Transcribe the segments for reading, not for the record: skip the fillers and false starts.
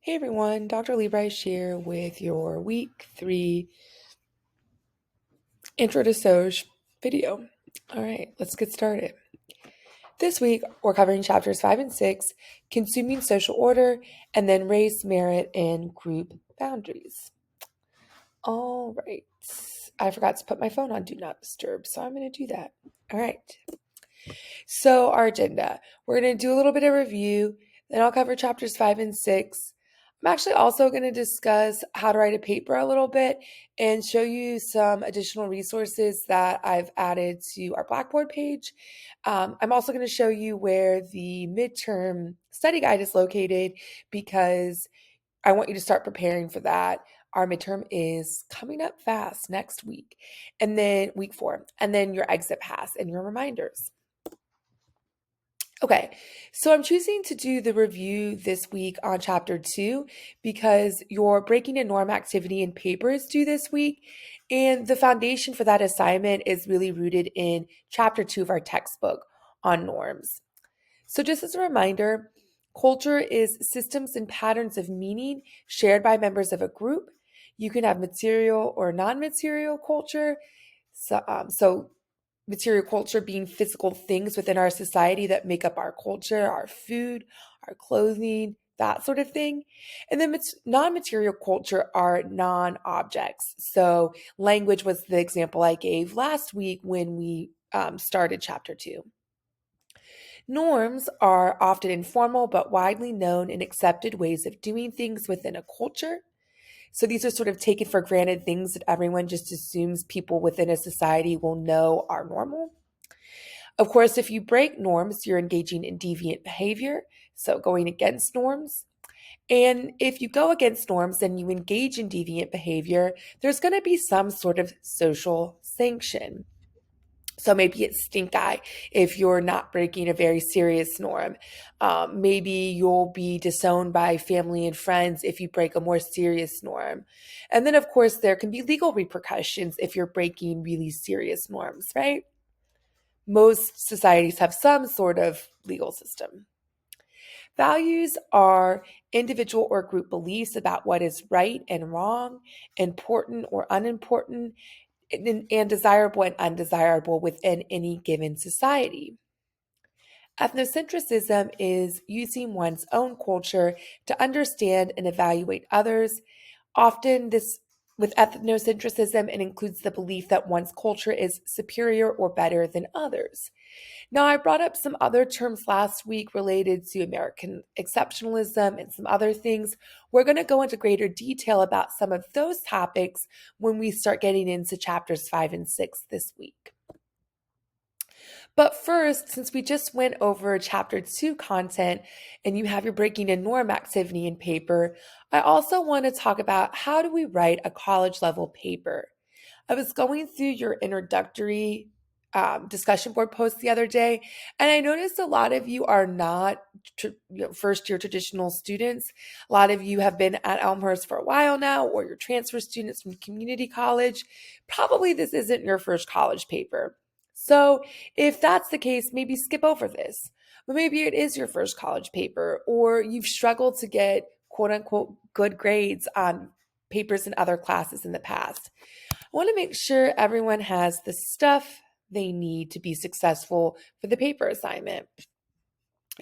Hey everyone, Dr. Lee Bryce here with your week 3 Intro to SOC video. All right, let's get started. This week, we're covering chapters 5 and 6, consuming social order, and then race, merit, and group boundaries. All right, I forgot to put my phone on Do Not Disturb, so I'm going to do that. All right, so our agenda, we're going to do a little bit of review, then I'll cover chapters 5 and 6. I'm actually also going to discuss how to write a paper a little bit and show you some additional resources that I've added to our Blackboard page. I'm also going to show you where the midterm study guide is located because I want you to start preparing for that. Our midterm is coming up fast next week, and then week 4, and then your exit pass and your reminders. Okay, so I'm choosing to do the review this week on chapter 2 because your breaking a norm activity in paper is due this week, and the foundation for that assignment is really rooted in chapter 2 of our textbook on norms. So just as a reminder, culture is systems and patterns of meaning shared by members of a group. You can have material or non-material culture. So material culture being physical things within our society that make up our culture, our food, our clothing, that sort of thing. And then non-material culture are non-objects. So language was the example I gave last week when we started chapter 2. Norms are often informal but widely known and accepted ways of doing things within a culture. So these are sort of taken for granted things that everyone just assumes people within a society will know are normal. Of course, if you break norms, you're engaging in deviant behavior, so going against norms. And if you go against norms and you engage in deviant behavior, there's going to be some sort of social sanction. So maybe it's stink eye if you're not breaking a very serious norm. Maybe you'll be disowned by family and friends if you break a more serious norm. And then, of course, there can be legal repercussions if you're breaking really serious norms, right? Most societies have some sort of legal system. Values are individual or group beliefs about what is right and wrong, important or unimportant, and desirable and undesirable within any given society. Ethnocentrism is using one's own culture to understand and evaluate others. Often, this with ethnocentrism, it includes the belief that one's culture is superior or better than others. Now, I brought up some other terms last week related to American exceptionalism and some other things. We're going to go into greater detail about some of those topics when we start getting into chapters 5 and 6 this week. But first, since we just went over chapter 2 content and you have your breaking a norm activity in paper, I also want to talk about how do we write a college level paper. I was going through your introductory discussion board post the other day, and I noticed a lot of you are not first year traditional students. A lot of you have been at Elmhurst for a while now, or you're transfer students from community college. Probably this isn't your first college paper. So if that's the case, maybe skip over this. But maybe it is your first college paper, or you've struggled to get quote unquote good grades on papers in other classes in the past. I want to make sure everyone has the stuff they need to be successful for the paper assignment.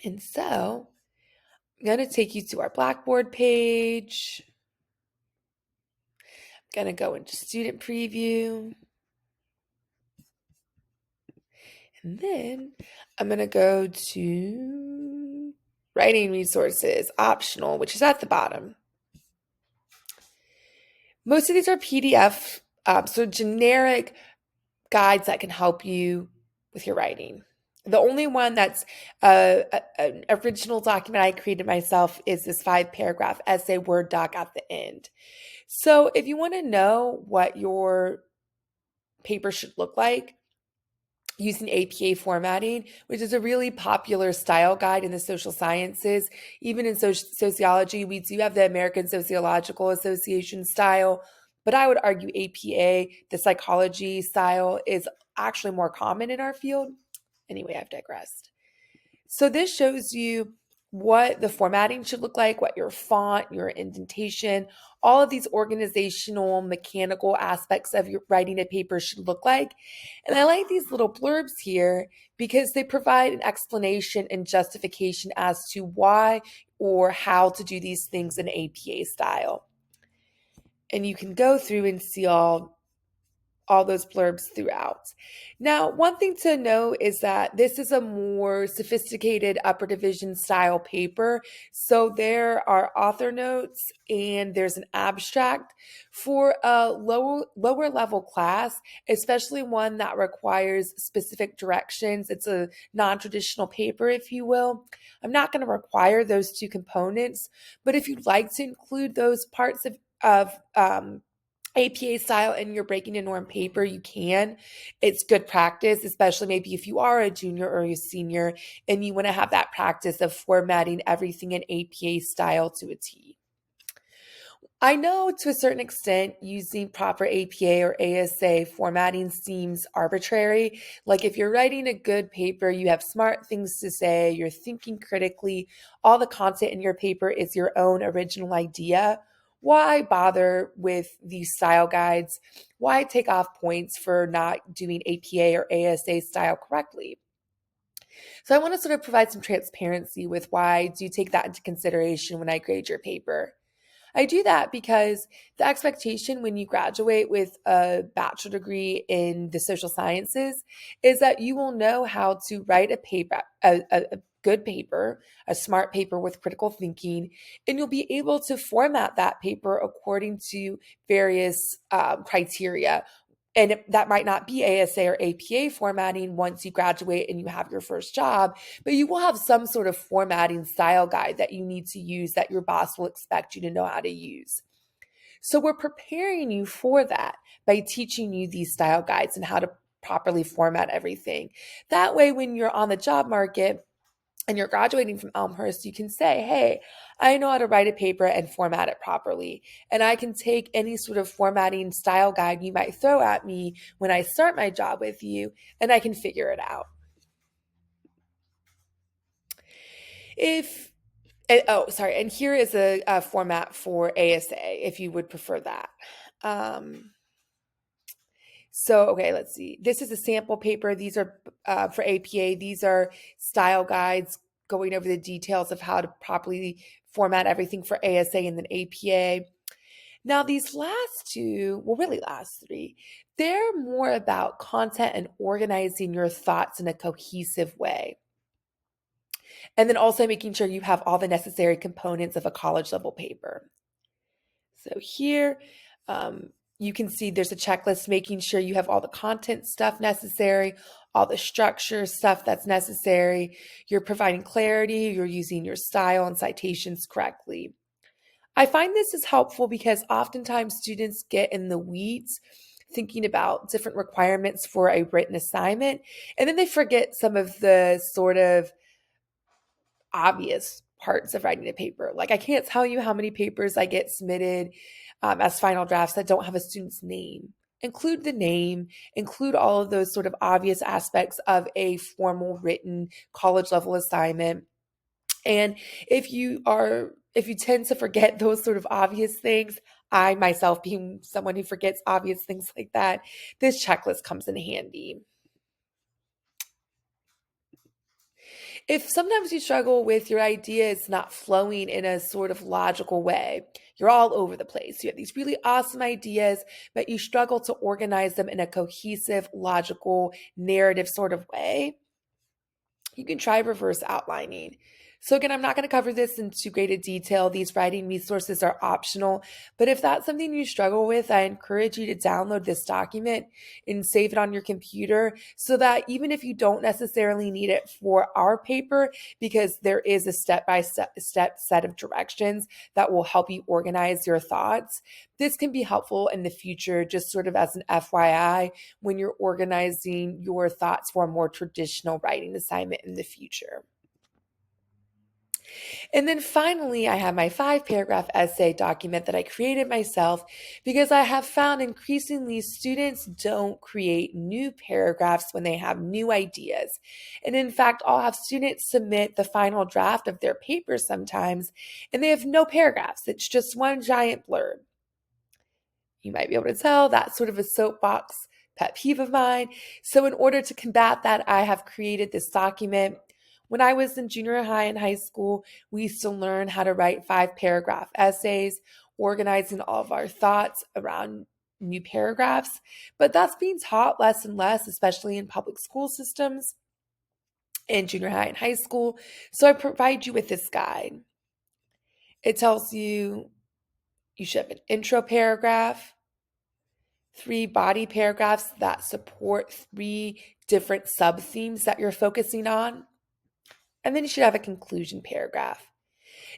And so I'm going to take you to our Blackboard page. I'm going to go into student preview. And then I'm going to go to writing resources, optional, which is at the bottom. Most of these are PDF, so generic guides that can help you with your writing. The only one that's an original document I created myself is this 5-paragraph essay Word doc at the end. So if you want to know what your paper should look like, using APA formatting, which is a really popular style guide in the social sciences. Even in sociology, we do have the American Sociological Association style, but I would argue APA, the psychology style, is actually more common in our field. Anyway, I've digressed. So this shows you what the formatting should look like, what your font, your indentation, all of these organizational, mechanical aspects of your writing a paper should look like. And I like these little blurbs here because they provide an explanation and justification as to why or how to do these things in APA style. And you can go through and see all those blurbs throughout. Now, one thing to know is that this is a more sophisticated upper division style paper. So there are author notes and there's an abstract for a lower level class, especially one that requires specific directions. It's a non-traditional paper, if you will. I'm not going to require those two components, but if you'd like to include those parts of APA style and you're breaking a norm paper, you can. It's good practice, especially maybe if you are a junior or a senior and you want to have that practice of formatting everything in APA style to a T. I know to a certain extent using proper APA or ASA formatting seems arbitrary. Like if you're writing a good paper, you have smart things to say, you're thinking critically, all the content in your paper is your own original idea. Why bother with these style guides? Why take off points for not doing APA or ASA style correctly? So I want to sort of provide some transparency with why I do take that into consideration when I grade your paper. I do that because the expectation when you graduate with a bachelor degree in the social sciences is that you will know how to write a paper, a good paper, a smart paper with critical thinking, and you'll be able to format that paper according to various criteria. And that might not be ASA or APA formatting once you graduate and you have your first job, but you will have some sort of formatting style guide that you need to use that your boss will expect you to know how to use. So we're preparing you for that by teaching you these style guides and how to properly format everything. That way, when you're on the job market and you're graduating from Elmhurst, you can say, hey, I know how to write a paper and format it properly. And I can take any sort of formatting style guide you might throw at me when I start my job with you, and I can figure it out. And here is a format for ASA if you would prefer that. Okay, let's see. This is a sample paper. These are for APA. These are style guides going over the details of how to properly format everything for ASA and then APA. Now, these last two, well, really last three, they're more about content and organizing your thoughts in a cohesive way. And then also making sure you have all the necessary components of a college level paper. So here, you can see there's a checklist making sure you have all the content stuff necessary, all the structure stuff that's necessary. You're providing clarity, you're using your style and citations correctly. I find this is helpful because oftentimes students get in the weeds thinking about different requirements for a written assignment, and then they forget some of the sort of obvious parts of writing a paper. Like I can't tell you how many papers I get submitted as final drafts that don't have a student's name. Include the name, include all of those sort of obvious aspects of a formal written college level assignment. And if you tend to forget those sort of obvious things, I myself being someone who forgets obvious things like that, this checklist comes in handy. If sometimes you struggle with your ideas not flowing in a sort of logical way, you're all over the place. You have these really awesome ideas, but you struggle to organize them in a cohesive, logical, narrative sort of way, you can try reverse outlining. So again, I'm not going to cover this in too great a detail. These writing resources are optional, but if that's something you struggle with, I encourage you to download this document and save it on your computer so that even if you don't necessarily need it for our paper, because there is a step-by-step set of directions that will help you organize your thoughts, this can be helpful in the future, just sort of as an FYI, when you're organizing your thoughts for a more traditional writing assignment in the future. And then finally, I have my 5 paragraph essay document that I created myself because I have found increasingly students don't create new paragraphs when they have new ideas. And in fact, I'll have students submit the final draft of their paper sometimes, and they have no paragraphs. It's just one giant blurb. You might be able to tell that's sort of a soapbox pet peeve of mine. So, in order to combat that, I have created this document. When I was in junior high and high school, we used to learn how to write 5 paragraph essays, organizing all of our thoughts around new paragraphs. But that's being taught less and less, especially in public school systems in junior high and high school. So, I provide you with this guide. It tells you should have an intro paragraph, 3 body paragraphs that support 3 different sub themes that you're focusing on. And then you should have a conclusion paragraph.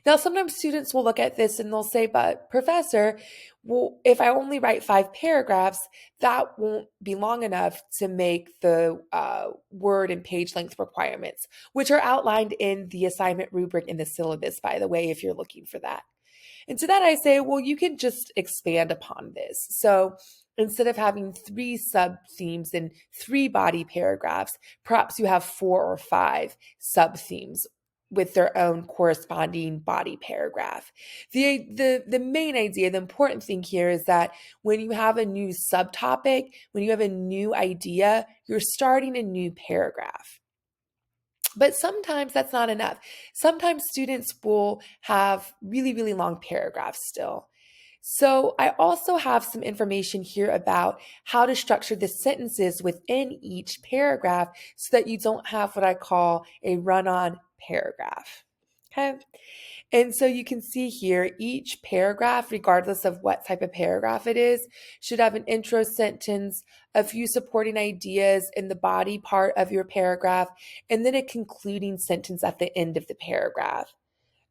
Now, sometimes students will look at this and they'll say, but professor, well, if I only write 5 paragraphs, that won't be long enough to make the word and page length requirements, which are outlined in the assignment rubric in the syllabus, by the way, if you're looking for that. And to that I say, well, you can just expand upon this. So instead of having 3 sub themes and 3 body paragraphs, perhaps you have 4 or 5 sub themes with their own corresponding body paragraph. The main idea, the important thing here is that when you have a new subtopic, when you have a new idea, you're starting a new paragraph. But sometimes that's not enough. Sometimes students will have really, really long paragraphs still. So I also have some information here about how to structure the sentences within each paragraph so that you don't have what I call a run-on paragraph. Okay. And so you can see here, each paragraph, regardless of what type of paragraph it is, should have an intro sentence, a few supporting ideas in the body part of your paragraph, and then a concluding sentence at the end of the paragraph.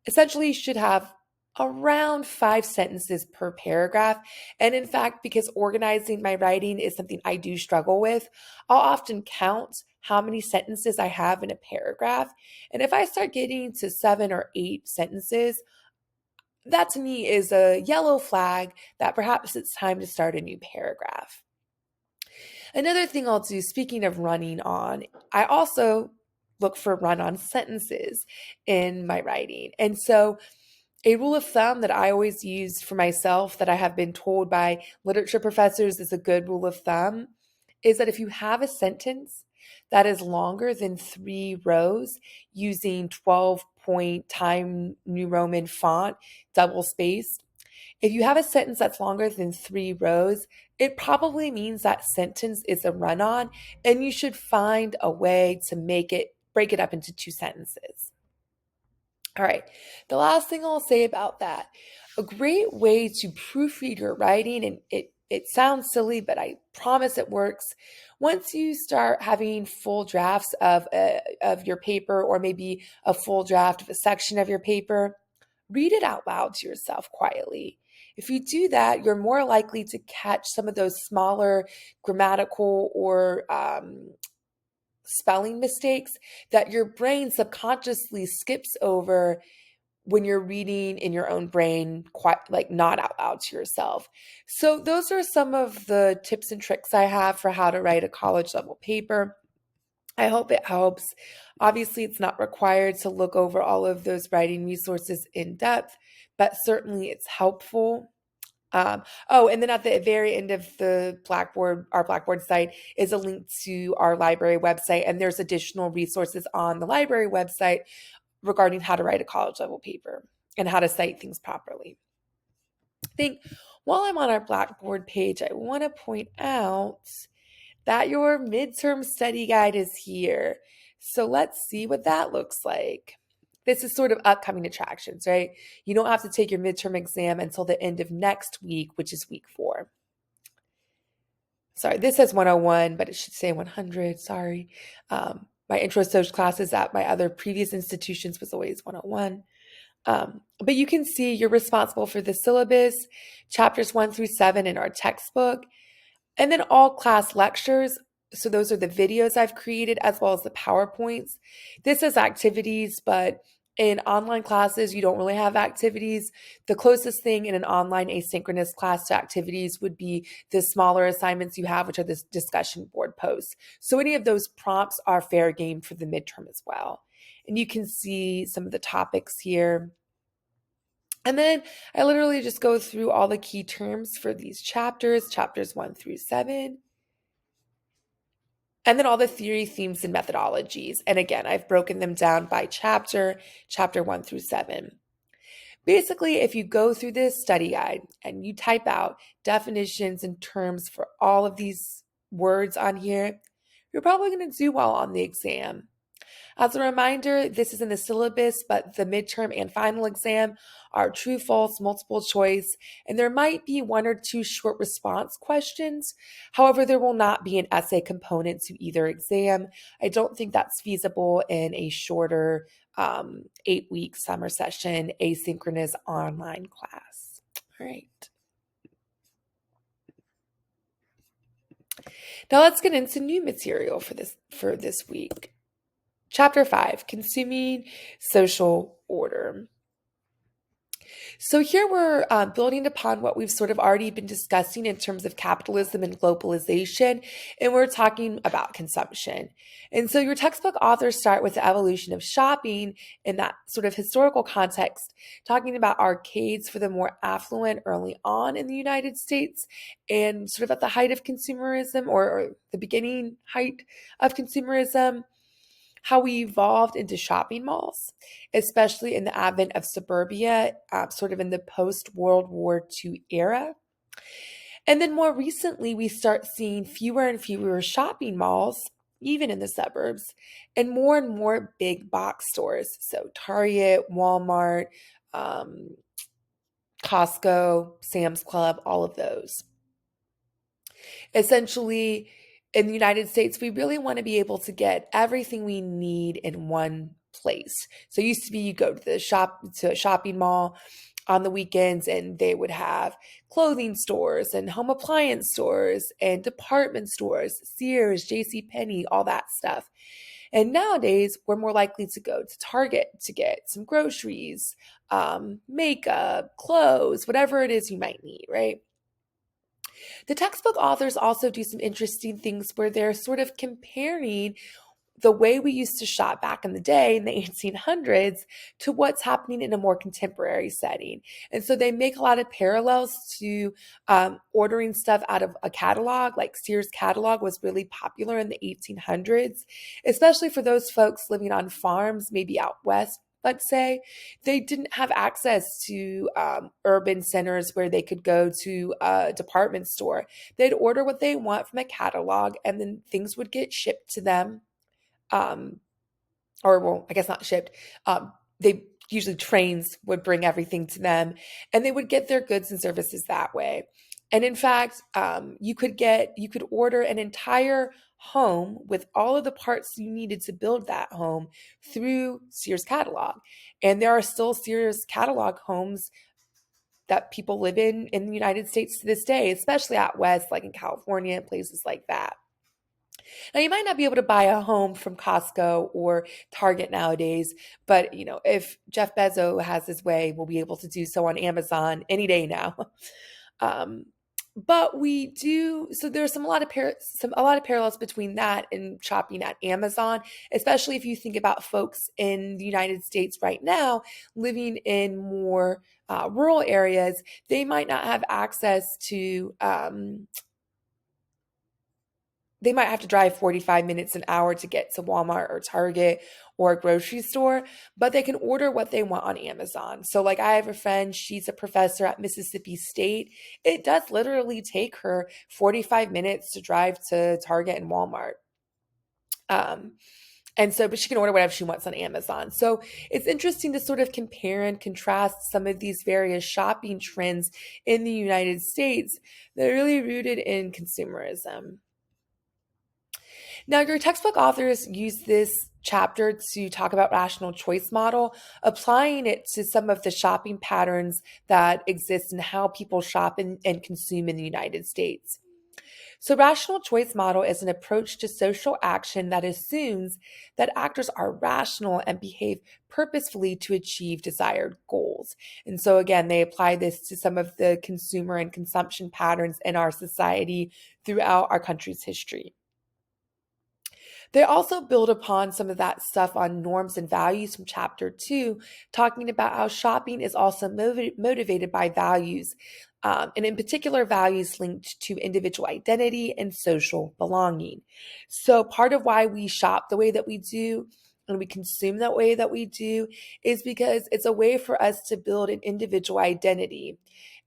Essentially, you should have around 5 sentences per paragraph. And in fact, because organizing my writing is something I do struggle with, I'll often count how many sentences I have in a paragraph. And if I start getting to 7 or 8 sentences, that to me is a yellow flag that perhaps it's time to start a new paragraph. Another thing I'll do, speaking of running on, I also look for run on sentences in my writing. And so a rule of thumb that I always use for myself that I have been told by literature professors is a good rule of thumb is that if you have a sentence that is longer than 3 rows using 12-point Time New Roman font, double spaced, if you have a sentence that's longer than 3 rows, it probably means that sentence is a run-on and you should find a way to break it up into 2 sentences. All right, the last thing I'll say about that, a great way to proofread your writing, and it sounds silly, but I promise it works. Once you start having full drafts of your paper, or maybe a full draft of a section of your paper, read it out loud to yourself quietly. If you do that, you're more likely to catch some of those smaller grammatical or spelling mistakes that your brain subconsciously skips over when you're reading in your own brain, quite like not out loud to yourself. So those are some of the tips and tricks I have for how to write a college level paper. I hope it helps. Obviously, it's not required to look over all of those writing resources in depth, but certainly it's helpful. And then at the very end of the Blackboard, our Blackboard site is a link to our library website, and there's additional resources on the library website regarding how to write a college level paper and how to cite things properly. I think while I'm on our Blackboard page, I want to point out that your midterm study guide is here. So let's see what that looks like. This is sort of upcoming attractions, right? You don't have to take your midterm exam until the end of next week, which is week 4. Sorry, this says 101, but it should say 100. Sorry. My intro SOC classes at my other previous institutions was always 101. But you can see you're responsible for the syllabus, chapters 1 through 7 in our textbook, and then all class lectures. So those are the videos I've created as well as the PowerPoints. This is activities, but In online classes, you don't really have activities. The closest thing in an online asynchronous class to activities would be the smaller assignments you have, which are the discussion board posts. So any of those prompts are fair game for the midterm as well. And you can see some of the topics here. And then I literally just go through all the key terms for these chapters 1 through 7. And then all the theory, themes, and methodologies. And again, I've broken them down by chapter 1 through 7. Basically, if you go through this study guide and you type out definitions and terms for all of these words on here, you're probably going to do well on the exam. As a reminder, this is in the syllabus, but the midterm and final exam are true, false, multiple choice, and there might be 1 or 2 short response questions. However, there will not be an essay component to either exam. I don't think that's feasible in a shorter 8-week summer session asynchronous online class. All right. Now let's get into new material for this week. Chapter 5, Consuming Social Order. So here we're building upon what we've sort of already been discussing in terms of capitalism and globalization, and we're talking about consumption. And so your textbook authors start with the evolution of shopping in that sort of historical context, talking about arcades for the more affluent early on in the United States and sort of at the height of consumerism or the beginning height of consumerism, how we evolved into shopping malls, especially in the advent of suburbia, sort of in the post-World War II era. And then more recently, we start seeing fewer and fewer shopping malls, even in the suburbs, and more big box stores. So Target, Walmart, Costco, Sam's Club, all of those. Essentially, in the United States, we really want to be able to get everything we need in one place. So it used to be you go to a shopping mall on the weekends and they would have clothing stores and home appliance stores and department stores, Sears, JCPenney, all that stuff. And nowadays, we're more likely to go to Target to get some groceries, makeup, clothes, whatever it is you might need, right? The textbook authors also do some interesting things where they're sort of comparing the way we used to shop back in the day in the 1800s to what's happening in a more contemporary setting. And so they make a lot of parallels to ordering stuff out of a catalog, like Sears catalog was really popular in the 1800s, especially for those folks living on farms, maybe out west. Let's say they didn't have access to urban centers where they could go to a department store. They'd order what they want from a catalog and then things would get shipped to them. Or well, I guess not shipped. They usually trains would bring everything to them and they would get their goods and services that way. And in fact, you could order an entire home with all of the parts you needed to build that home through Sears catalog. And there are still Sears catalog homes that people live in the United States to this day, especially out west, like in California and places like that. Now, you might not be able to buy a home from Costco or Target nowadays, but if Jeff Bezos has his way, we'll be able to do so on Amazon any day now. But we do, so there's a lot of parallels between that and shopping at Amazon, especially if you think about folks in the United States right now living in more rural areas. They might not have access to they might have to drive 45 minutes an hour to get to Walmart or Target or a grocery store, but they can order what they want on Amazon. So like I have a friend, she's a professor at Mississippi State. It does literally take her 45 minutes to drive to Target and Walmart. But she can order whatever she wants on Amazon. So it's interesting to sort of compare and contrast some of these various shopping trends in the United States that are really rooted in consumerism. Now, your textbook authors use this chapter to talk about rational choice model, applying it to some of the shopping patterns that exist and how people shop and consume in the United States. So, rational choice model is an approach to social action that assumes that actors are rational and behave purposefully to achieve desired goals. And so, again, they apply this to some of the consumer and consumption patterns in our society throughout our country's history. They also build upon some of that stuff on norms and values from chapter 2, talking about how shopping is also motivated by values, and in particular, values linked to individual identity and social belonging. So, part of why we shop the way that we do and we consume that way that we do is because it's a way for us to build an individual identity.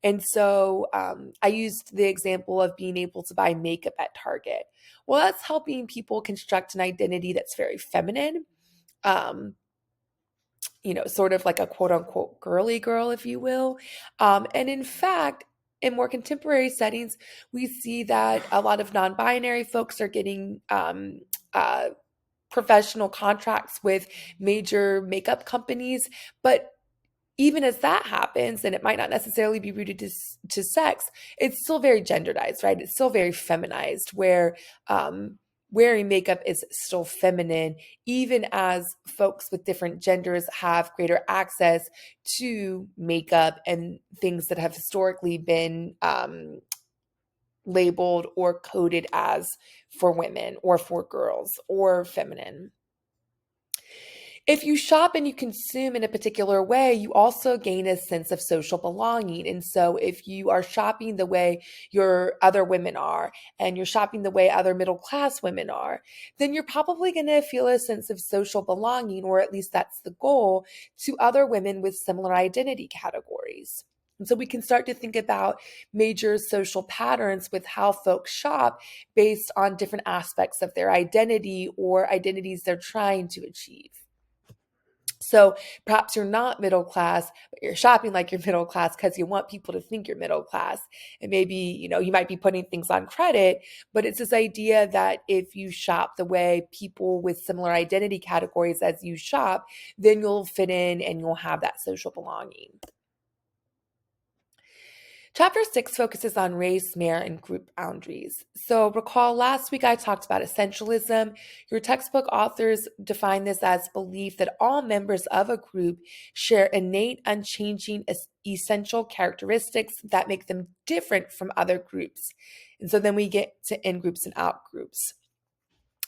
And so I used the example of being able to buy makeup at Target. Well, that's helping people construct an identity that's very feminine, um, sort of like a quote unquote girly girl, if you will. And in fact, in more contemporary settings, we see that a lot of non binary folks are getting professional contracts with major makeup companies. But even as that happens, and it might not necessarily be rooted to sex, it's still very genderized, right? It's still very feminized, where wearing makeup is still feminine, even as folks with different genders have greater access to makeup and things that have historically been labeled or coded as for women or for girls or feminine. If you shop and you consume in a particular way, you also gain a sense of social belonging. And so, if you are shopping the way your other women are, and you're shopping the way other middle class women are, then you're probably going to feel a sense of social belonging, or at least that's the goal, to other women with similar identity categories. And so we can start to think about major social patterns with how folks shop based on different aspects of their identity or identities they're trying to achieve. So perhaps you're not middle class, but you're shopping like you're middle class because you want people to think you're middle class. And maybe, you might be putting things on credit, but it's this idea that if you shop the way people with similar identity categories as you shop, then you'll fit in and you'll have that social belonging. Chapter 6 focuses on race, merit, and group boundaries. So, recall last week I talked about essentialism. Your textbook authors define this as belief that all members of a group share innate, unchanging, essential characteristics that make them different from other groups. And so then we get to in groups and out groups.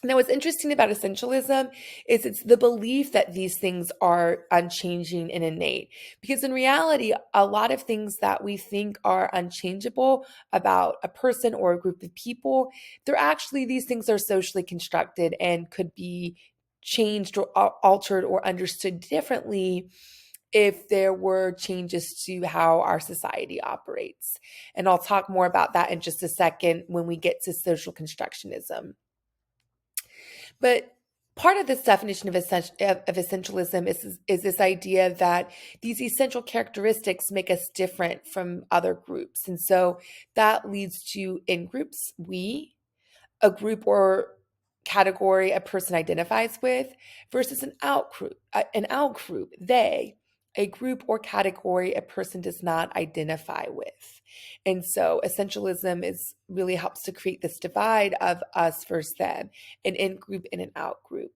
Now, what's interesting about essentialism is it's the belief that these things are unchanging and innate. Because in reality, a lot of things that we think are unchangeable about a person or a group of people, these things are socially constructed and could be changed or altered or understood differently if there were changes to how our society operates. And I'll talk more about that in just a second when we get to social constructionism. But part of this definition of essentialism is this idea that these essential characteristics make us different from other groups. And so that leads to in groups, we, a group or category a person identifies with, versus an out group, they, a group or category a person does not identify with. And so essentialism is really helps to create this divide of us versus them, an in group and an out group.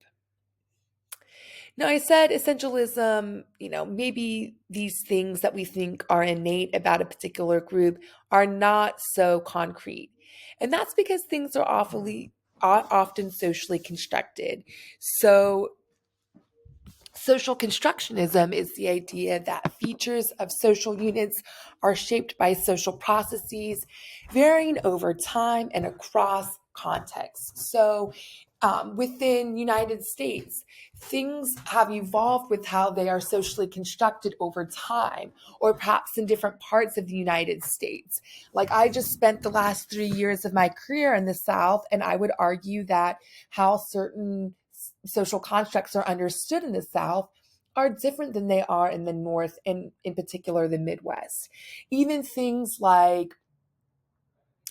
Now, I said essentialism, maybe these things that we think are innate about a particular group are not so concrete. And that's because things are often socially constructed. So, social constructionism is the idea that features of social units are shaped by social processes, varying over time and across contexts. So, within United States, things have evolved with how they are socially constructed over time, or perhaps in different parts of the United States. Like I just spent the last 3 years of my career in the South, and I would argue that how certain social constructs are understood in the South are different than they are in the North, and in particular the Midwest. Even things like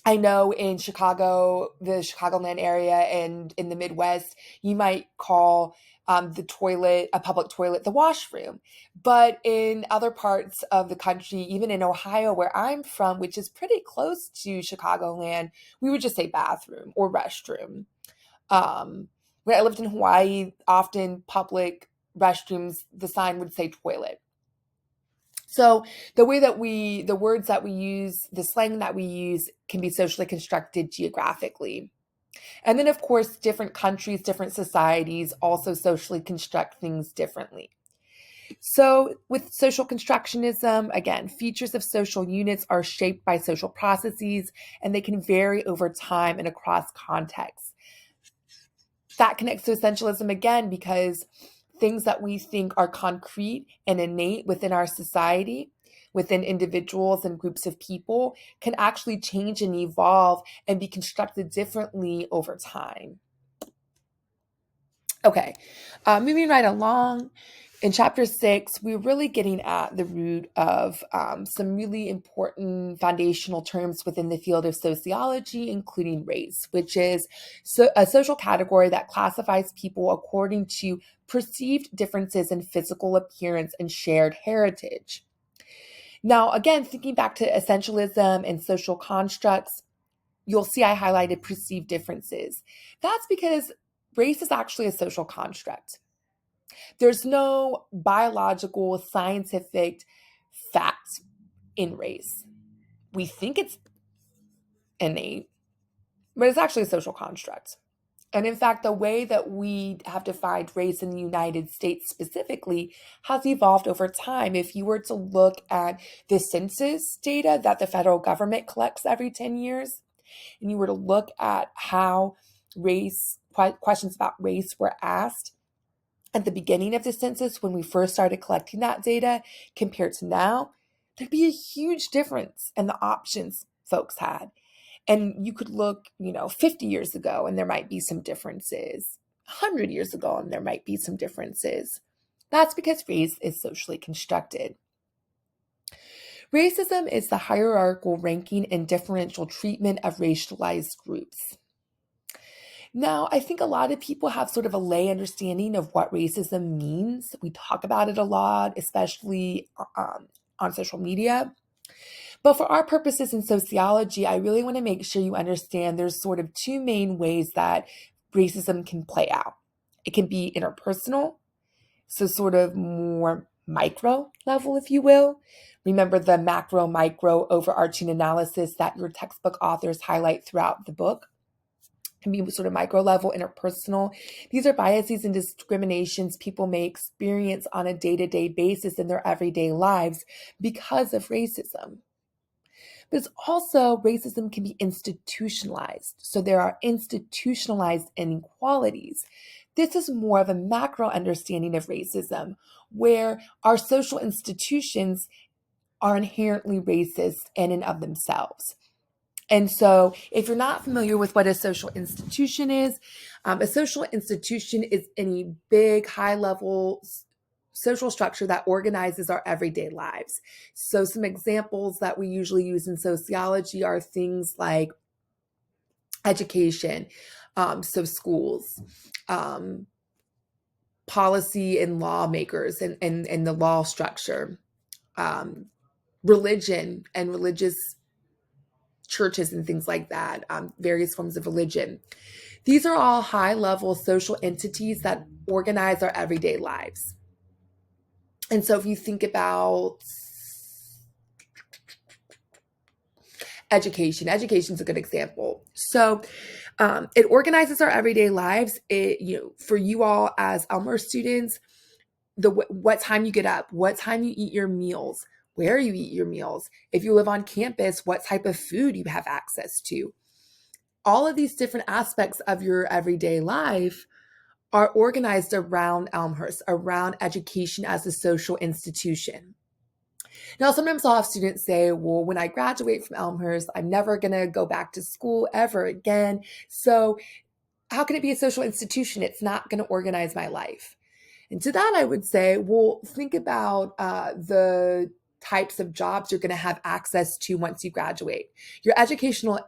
I know in Chicago, the Chicagoland area, and in the Midwest, you might call the toilet, a public toilet, the washroom. But in other parts of the country, even in Ohio, where I'm from, which is pretty close to Chicagoland, we would just say bathroom or restroom. Um, when I lived in Hawaii, often public restrooms, the sign would say toilet. So the words that we use, the slang that we use can be socially constructed geographically. And then, of course, different countries, different societies also socially construct things differently. So, with social constructionism, again, features of social units are shaped by social processes and they can vary over time and across contexts. That connects to essentialism again because things that we think are concrete and innate within our society, within individuals and groups of people, can actually change and evolve and be constructed differently over time. Okay, moving right along. In chapter 6, we're really getting at the root of some really important foundational terms within the field of sociology, including race, which is a social category that classifies people according to perceived differences in physical appearance and shared heritage. Now, again, thinking back to essentialism and social constructs, you'll see I highlighted perceived differences. That's because race is actually a social construct. There's no biological, scientific fact in race. We think it's innate, but it's actually a social construct. And in fact, the way that we have defined race in the United States specifically has evolved over time. If you were to look at the census data that the federal government collects every 10 years, and you were to look at how questions about race were asked at the beginning of the census when we first started collecting that data compared to now, there'd be a huge difference in the options folks had. And you could look, 50 years ago and there might be some differences, 100 years ago and there might be some differences. That's because race is socially constructed. Racism is the hierarchical ranking and differential treatment of racialized groups. Now, I think a lot of people have sort of a lay understanding of what racism means. We talk about it a lot, especially on social media. But for our purposes in sociology, I really want to make sure you understand there's sort of two main ways that racism can play out. It can be interpersonal, so sort of more micro level, if you will. Remember the macro, micro, overarching analysis that your textbook authors highlight throughout the book. Can be sort of micro level, interpersonal. These are biases and discriminations people may experience on a day-to-day basis in their everyday lives because of racism. But it's also, racism can be institutionalized. So there are institutionalized inequalities. This is more of a macro understanding of racism, where our social institutions are inherently racist in and of themselves. And so if you're not familiar with what a social institution is, a social institution is any big, high-level social structure that organizes our everyday lives. So some examples that we usually use in sociology are things like education, so schools, policy and lawmakers and the law structure, religion and religious churches and things like that, various forms of religion. These are all high-level social entities that organize our everyday lives. And so if you think about education is a good example. So it organizes our everyday lives. For you all as Elmhurst students, what time you get up, what time you eat your meals, where you eat your meals. If you live on campus, what type of food you have access to. All of these different aspects of your everyday life are organized around Elmhurst, around education as a social institution. Now, sometimes I'll have students say, well, when I graduate from Elmhurst, I'm never going to go back to school ever again. So how can it be a social institution? It's not going to organize my life. And to that, I would say, well, think about the types of jobs you're going to have access to once you graduate. Your educational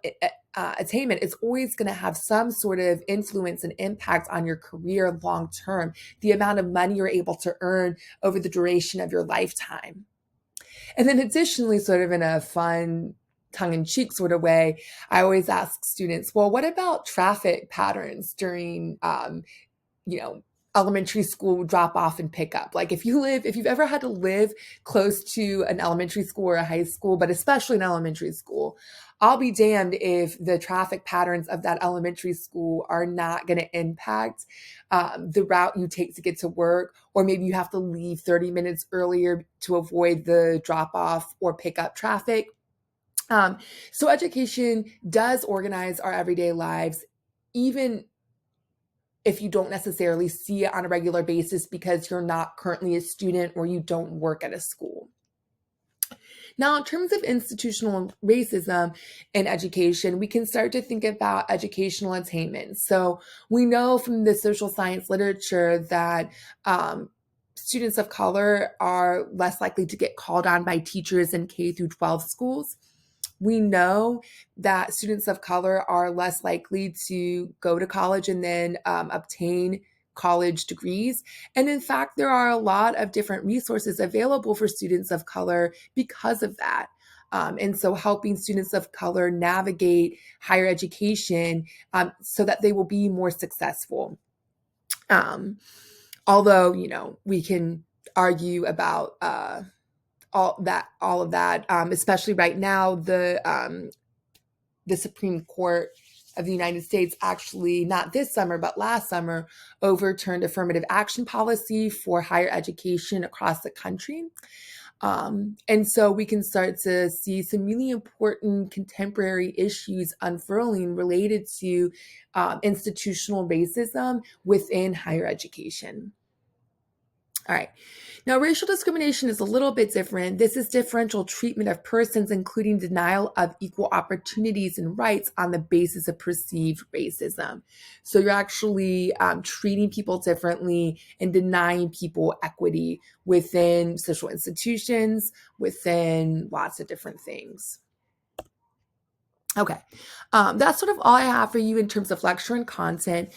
attainment is always going to have some sort of influence and impact on your career long term, the amount of money you're able to earn over the duration of your lifetime. And then additionally, sort of in a fun, tongue-in-cheek sort of way, I always ask students, well, what about traffic patterns during you know, elementary school drop off and pick up? Like if you've ever had to live close to an elementary school or a high school, but especially an elementary school, I'll be damned if the traffic patterns of that elementary school are not going to impact the route you take to get to work, or maybe you have to leave 30 minutes earlier to avoid the drop off or pick up traffic. So education does organize our everyday lives, even if you don't necessarily see it on a regular basis because you're not currently a student or you don't work at a school. Now, in terms of institutional racism in education, we can start to think about educational attainment. So we know from the social science literature that students of color are less likely to get called on by teachers in K through 12 schools. We know that students of color are less likely to go to college and then obtain college degrees. And in fact, there are a lot of different resources available for students of color because of that. And so helping students of color navigate higher education so that they will be more successful. Although, you know, we can argue about all of that, especially right now, the Supreme Court of the United States actually, not this summer, but last summer, overturned affirmative action policy for higher education across the country. And so we can start to see some really important contemporary issues unfurling related to institutional racism within higher education. All right. Now, racial discrimination is a little bit different. This is differential treatment of persons, including denial of equal opportunities and rights on the basis of perceived racism. So you're actually treating people differently and denying people equity within social institutions, within lots of different things. Okay. That's sort of all I have for you in terms of lecture and content.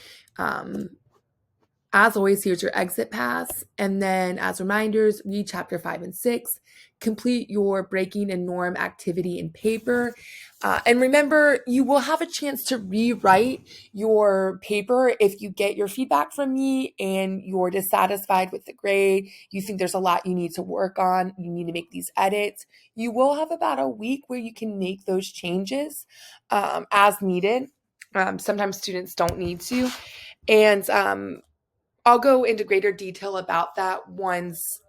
As always, here's your exit pass. And then as reminders, read chapter 5 and 6, complete your breaking and norm activity in paper. And remember, you will have a chance to rewrite your paper if you get your feedback from me and you're dissatisfied with the grade, you think there's a lot you need to work on, you need to make these edits. You will have about a week where you can make those changes as needed. Sometimes students don't need to. And I'll go into greater detail about that once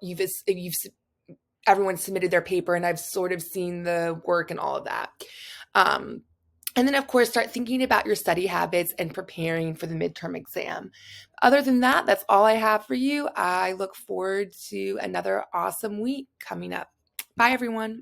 everyone submitted their paper and I've sort of seen the work and all of that. And then, of course, start thinking about your study habits and preparing for the midterm exam. Other than that, that's all I have for you. I look forward to another awesome week coming up. Bye, everyone.